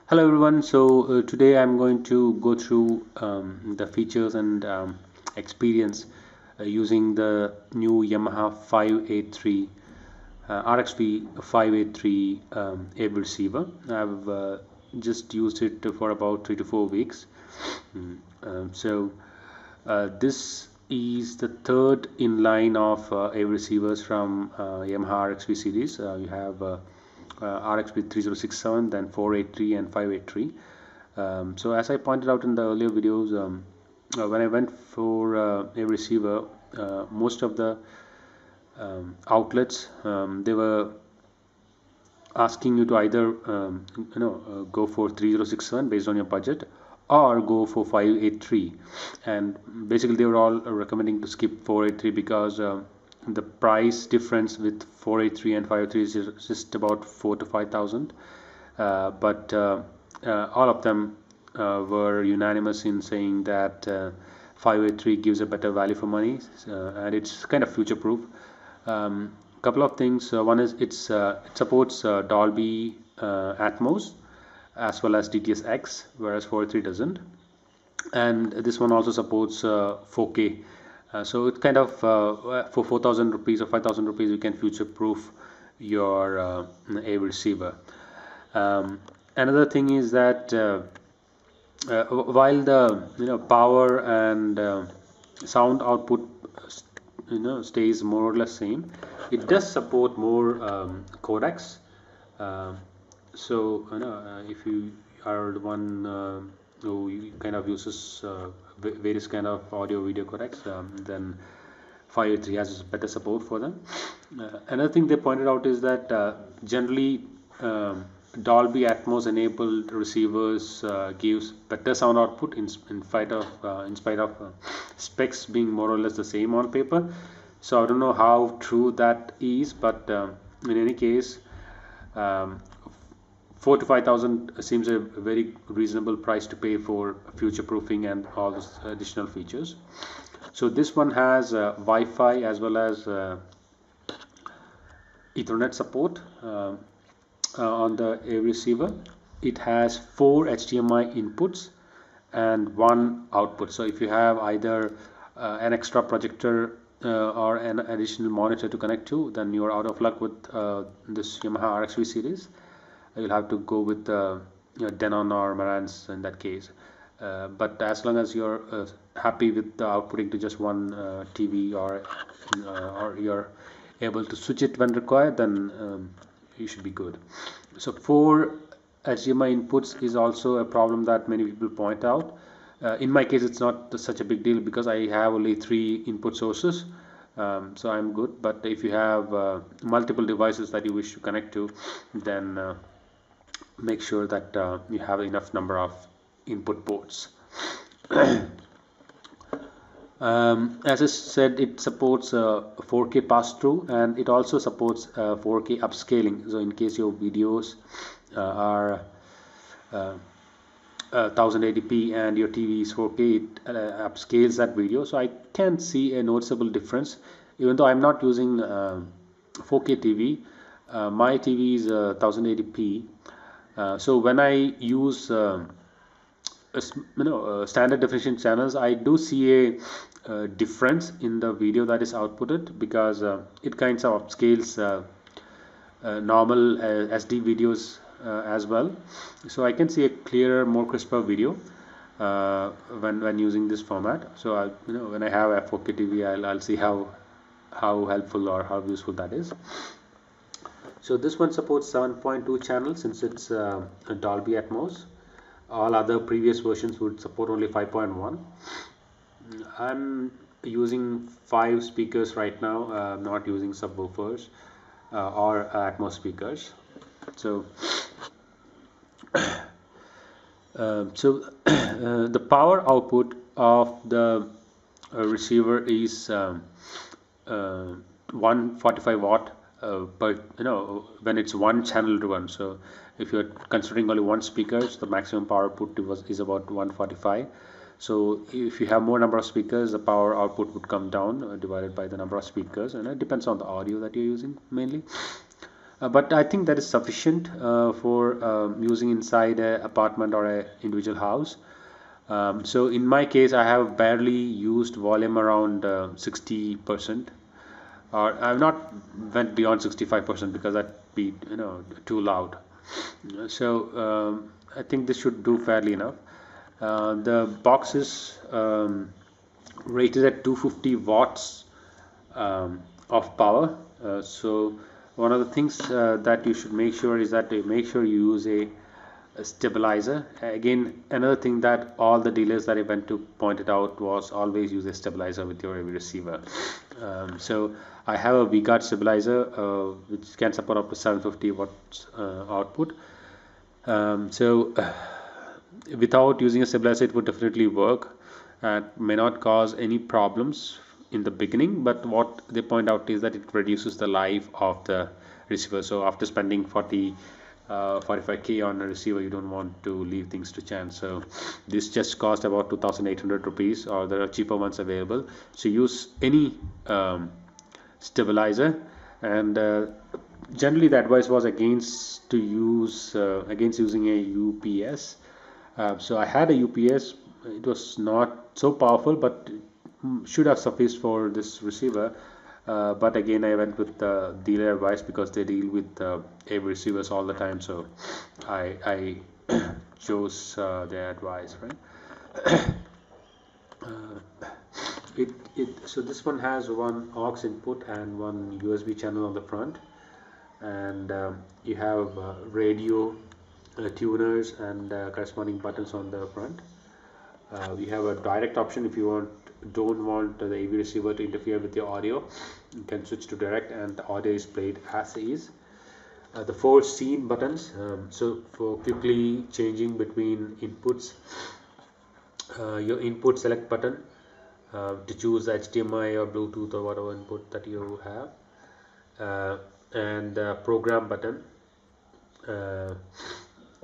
Hello everyone. Today I'm going to go through the features and experience using the new Yamaha 583 RXV 583 AV receiver. I've just used it for about 3 to 4 weeks. This is the third in line of AV receivers from Yamaha RXV series. You have RXP 3067, then 483 and 583. So as I pointed out in the earlier videos, when I went for a receiver, most of the outlets they were asking you to either go for 3067 based on your budget or go for 583, and basically they were all recommending to skip 483 because the price difference with 483 and 583 is just about 4 to 5,000, but all of them were unanimous in saying that 583 gives a better value for money, and it's kind of future proof. Couple of things. One is it supports Dolby Atmos as well as DTS-X, whereas 483 doesn't. And this one also supports 4K. So it kind of for 4,000 rupees or 5,000 rupees you can future proof your AV receiver. Another thing is that while the power and sound output stays more or less same, it does support more codecs. If you are the one who kind of uses various kind of audio video codecs, then 583 has better support for them. Another thing they pointed out is that generally Dolby Atmos enabled receivers gives better sound output in spite of specs being more or less the same on paper. So I don't know how true that is, but in any case, 4 to 5,000 seems a very reasonable price to pay for future proofing and all those additional features. So this one has Wi-Fi as well as Ethernet support on the AV receiver. It has 4 HDMI inputs and 1 output. So if you have either an extra projector or an additional monitor to connect to, then you are out of luck with this Yamaha RXV series. You'll have to go with Denon or Marantz in that case. But as long as you're happy with the outputting to just one TV, or you're able to switch it when required, then you should be good. So 4 HDMI inputs is also a problem that many people point out. In my case, it's not such a big deal because I have only 3 input sources, so I'm good. But if you have multiple devices that you wish to connect to, then make sure that you have enough number of input ports. As I said, it supports 4K pass-through, and it also supports 4K upscaling. So in case your videos are 1080p and your TV is 4K, it upscales that video. So I can see a noticeable difference. Even though I'm not using 4K TV, my TV is 1080p. So when I use standard definition channels, I do see a difference in the video that is outputted, because it kind of upscales normal SD videos as well. So I can see a clearer, more crisper video when using this format. So when I have a 4K TV, I'll see how helpful or how useful that is. So this one supports 7.2 channels since it's Dolby Atmos. All other previous versions would support only 5.1. I'm using 5 speakers right now. I'm not using subwoofers or Atmos speakers. So the power output of the receiver is 145 watt per, when it's one channel driven. So if you're considering only one speaker, the maximum power output is about 145. So if you have more number of speakers, the power output would come down divided by the number of speakers, and it depends on the audio that you're using mainly. but I think that is sufficient for using inside an apartment or an individual house. So in my case, I have barely used volume around 60%, or I've not went beyond 65% because that'd be too loud. So I think this should do fairly enough. The box is rated at 250 watts of power. So one of the things that you should make sure is that you make sure you use a stabilizer. Again, another thing that all the dealers that I went to pointed out was always use a stabilizer with your AV receiver. So I have a V-guard stabilizer which can support up to 750 watts output. Without using a stabilizer, it would definitely work and may not cause any problems in the beginning, but what they point out is that it reduces the life of the receiver. So after spending 45k on a receiver, you don't want to leave things to chance. So this just cost about 2,800 rupees, or there are cheaper ones available. So use any stabilizer, and generally the advice was against using a UPS. So I had a UPS. It was not so powerful, but should have sufficed for this receiver. But again, I went with the dealer advice because they deal with AV receivers all the time. So I chose their advice, right? So this one has one aux input and one USB channel on the front, and you have radio tuners and corresponding buttons on the front. We have a direct option. If you don't want the AV receiver to interfere with your audio, you can switch to direct and the audio is played as is. The 4 scene buttons, so for quickly changing between inputs, your input select button to choose HDMI or Bluetooth or whatever input that you have, and program button,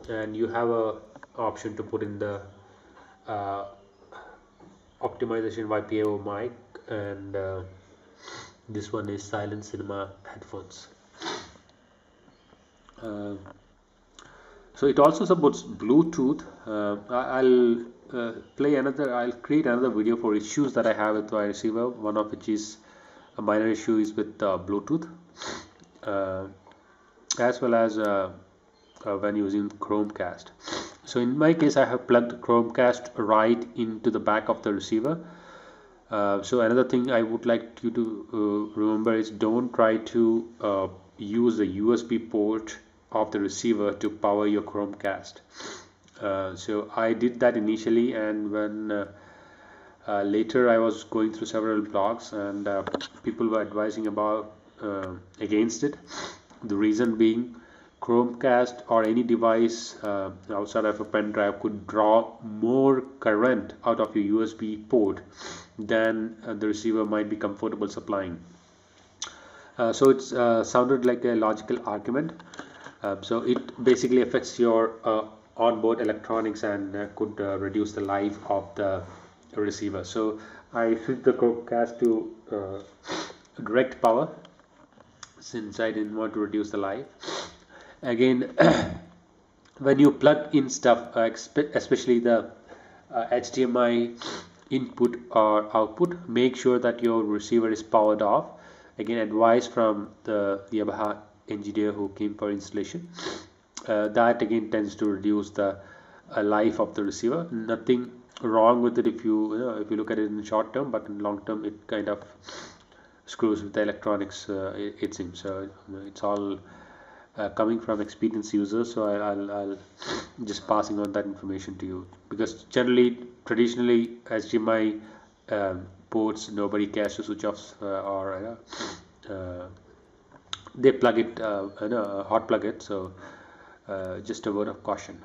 and you have a option to put in the optimization YPO mic, and this one is silent cinema headphones. So it also supports Bluetooth. I'll create another video for issues that I have with my receiver, one of which is a minor issue is with Bluetooth, as well as when using Chromecast. So in my case, I have plugged Chromecast right into the back of the receiver. So another thing I would like you to remember is don't try to use the USB port of the receiver to power your Chromecast. So I did that initially, and when later I was going through several blogs, and people were advising about against it. The reason being, Chromecast or any device outside of a pen drive could draw more current out of your USB port than the receiver might be comfortable supplying. So it sounded like a logical argument. So it basically affects your onboard electronics and could reduce the life of the receiver. So I switched the Chromecast to direct power since I didn't want to reduce the life. Again, when you plug in stuff, especially the HDMI input or output, make sure that your receiver is powered off. Again, advice from the Yamaha engineer who came for installation. That again tends to reduce the life of the receiver. Nothing wrong with it if you look at it in the short term, but in long term it kind of screws with the electronics, it seems. So it's all coming from experienced users, so I'll just passing on that information to you, because traditionally HDMI ports, nobody cares to switch off or they plug it, hot plug it. So just a word of caution.